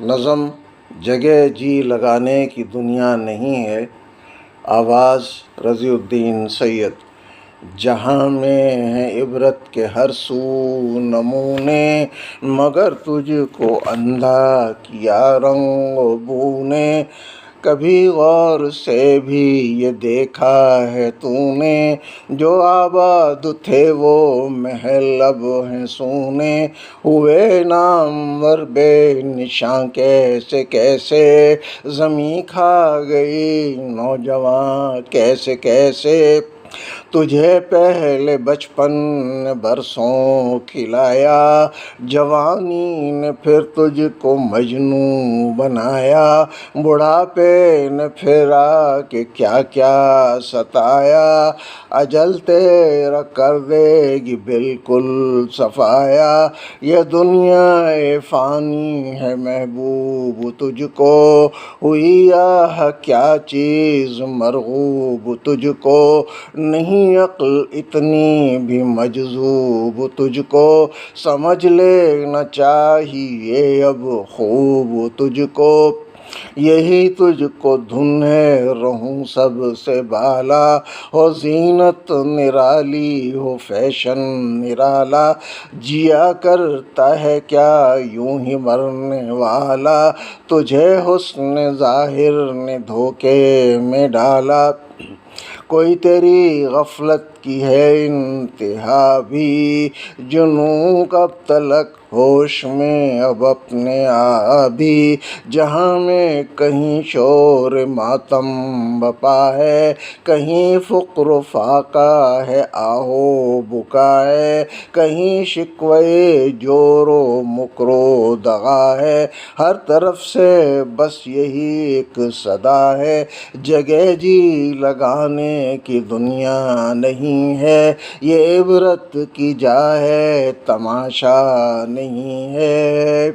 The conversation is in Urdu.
نظم جگہ جی لگانے کی دنیا نہیں ہے۔ آواز رضی الدین سید۔ جہاں میں ہے عبرت کے ہر سو نمونے، مگر تجھ کو اندھا کیا رنگ و بو نے۔ کبھی غور سے بھی یہ دیکھا ہے تو نے، جو آباد تھے وہ محل اب ہیں سونے۔ ہوئے نامور بے نشاں کیسے کیسے، زمیں کھا گئی نوجواں کیسے کیسے۔ تجھے پہلے بچپن نے برسوں کھلایا، جوانی نے پھر تجھ کو مجنوں بنایا۔ بڑھاپے نے پھر آ کے کیا کیا ستایا، اجل تیرا کر دے گی بالکل صفایا۔ یہ دنیا فانی ہے محبوب تجھ کو، ہوئی آہ کیا چیز مرغوب تجھ کو۔ نہیں عقل اتنی بھی مجذوب تجھ کو، سمجھ لینا چاہیے اب خوب تجھ کو۔ یہی تجھ کو دھن ہے رہوں سب سے بالا، ہو زینت نرالی ہو فیشن نرالا۔ جیا کرتا ہے کیا یوں ہی مرنے والا، تجھے حسن ظاہر نے دھوکے میں ڈالا۔ کوئی تیری غفلت کی ہے انتہا بھی، جنوں کب تلک ہوش میں اب اپنے آ بھی۔ جہاں میں کہیں شور ماتم بپا ہے، کہیں فقر و فاقہ ہے آہ و بکا ہے، کہیں شکوے جور و مکر و دغا ہے۔ ہر طرف سے بس یہی ایک صدا ہے، جگہ جی لگانے کی دنیا نہیں ہے۔ یہ عبرت کی جا ہے تماشا نہیں ہے۔